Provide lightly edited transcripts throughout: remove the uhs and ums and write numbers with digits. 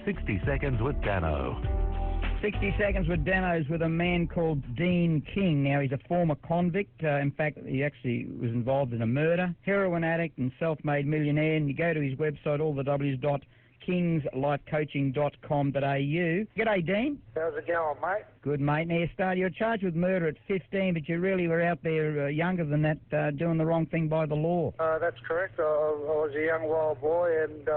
60 Seconds with Dano. 60 Seconds with Dano's with a man called Dean King. Now, he's a former convict. In fact, he actually was involved in a murder, heroin addict and self-made millionaire. And you go to his website, all the w's.kingslifecoaching.com.au. G'day, Dean. How's it going, mate? Good, mate. Now, you're charged with murder at 15, but you really were out there younger than that, doing the wrong thing by the law. That's correct. I was a young wild boy and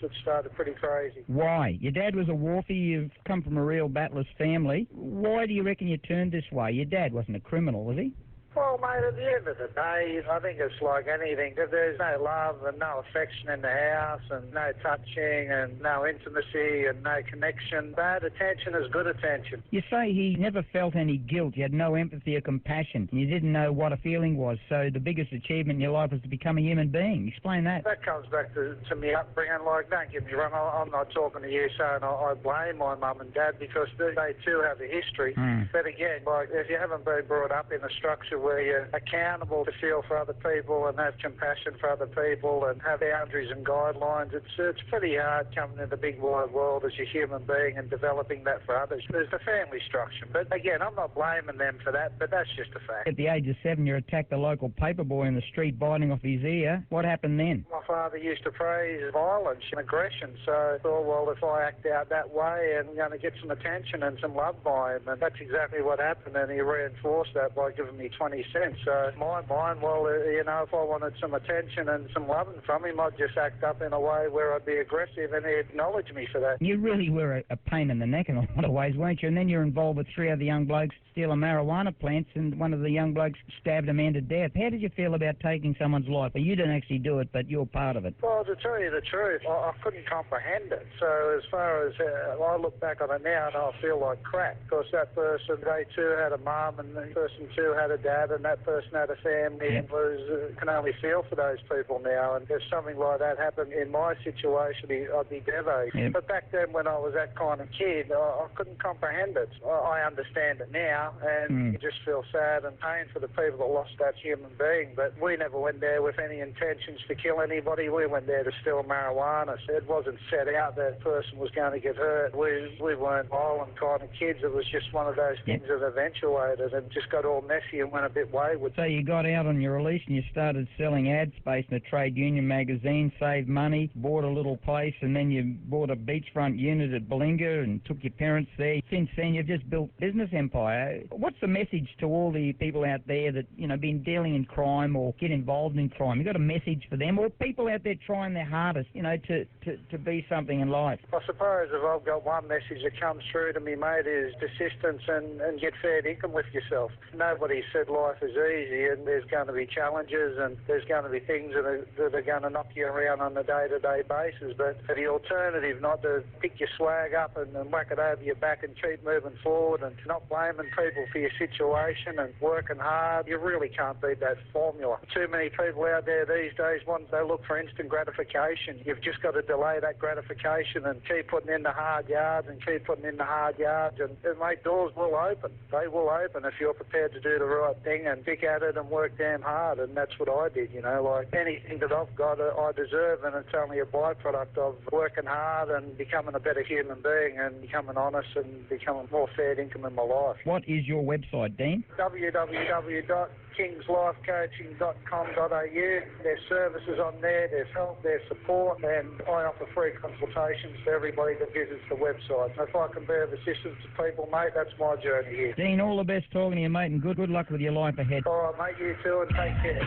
it started pretty crazy. Why? Your dad was a wharfie. You've come from a real battler's family. Why do you reckon you turned this way? Your dad wasn't a criminal, was he? Well, mate, at the end of the day, I think it's like anything. If there's no love and no affection in the house and no touching and no intimacy and no connection, bad attention is good attention. You say he never felt any guilt. You had no empathy or compassion. You didn't know what a feeling was. So the biggest achievement in your life was to become a human being. Explain that. That comes back to me upbringing. Like, don't get me wrong, I'm not talking to you saying I blame my mum and dad because they too have a history. But again, like, if you haven't been brought up in a structure where you're accountable to feel for other people and have compassion for other people and have boundaries and guidelines, it's pretty hard coming into the big wide world as a human being and developing that for others. There's the family structure. But again, I'm not blaming them for that, but that's just a fact. At the age of 7, you attacked a local paper boy in the street, biting off his ear. What happened then? My father used to praise violence and aggression, so I thought, well, if I act out that way, I'm going to get some attention and some love by him. And that's exactly what happened, and he reinforced that by giving me 20 cents. So in my mind, well, if I wanted some attention and some loving from him, I'd just act up in a way where I'd be aggressive and he'd acknowledge me for that. You really were a pain in the neck in a lot of ways, weren't you? And then you're involved with 3 other young blokes stealing marijuana plants, and one of the young blokes stabbed a man to death. How did you feel about taking someone's life? Well, you didn't actually do it, but you're part of it. Well, to tell you the truth, I couldn't comprehend it. So as far as I look back on it now, and I feel like crap, because that person, they too had a mum, and the person too had a dad, and that person had a family, and can only feel for those people now. And if something like that happened in my situation, I'd be devastated. But back then, when I was that kind of kid, I couldn't comprehend it. I understand it now, and you just feel sad and pain for the people that lost that human being. But we never went there with any intentions to kill anybody. We went there to steal marijuana. So it wasn't set out that person was going to get hurt. We weren't violent kind of kids. It was just one of those things that eventuated and just got all messy and went a bit wayward. So you got out on your release and you started selling ad space in a trade union magazine, saved money, bought a little place, and then you bought a beachfront unit at Belinga and took your parents there. Since then, you've just built business empire. What's the message to all the people out there that, been dealing in crime or get involved in crime? You got a message for them, or people out there trying their hardest, to be something in life? I suppose if I've got one message that comes through to me, mate, is persistence and get fair income with yourself. Nobody said life is easy, and there's going to be challenges and there's going to be things that are going to knock you around on a day-to-day basis. But for the alternative, not to pick your swag up and whack it over your back and keep moving forward and not blaming people for your situation and working hard, you really can't beat that formula. Too many people out there these days, they look for instant gratification. You've just got to delay that gratification and keep putting in the hard yards and keep putting in the hard yards, and mate, doors will open. They will open if you're prepared to do the right thing and pick at it and work damn hard. And that's what I did, like anything that I've got, I deserve, and it's only a byproduct of working hard and becoming a better human being and becoming honest and becoming more fair income in my life. What is your website, Dean? www.kingslifecoaching.com.au. There's services on there, there's help, there's support, and I offer free consultations for everybody that visits the website. If I can be of assistance to people, mate, that's my journey here. Dean, all the best talking to you, mate, and good luck with your life ahead. All right, mate, you too, and take care.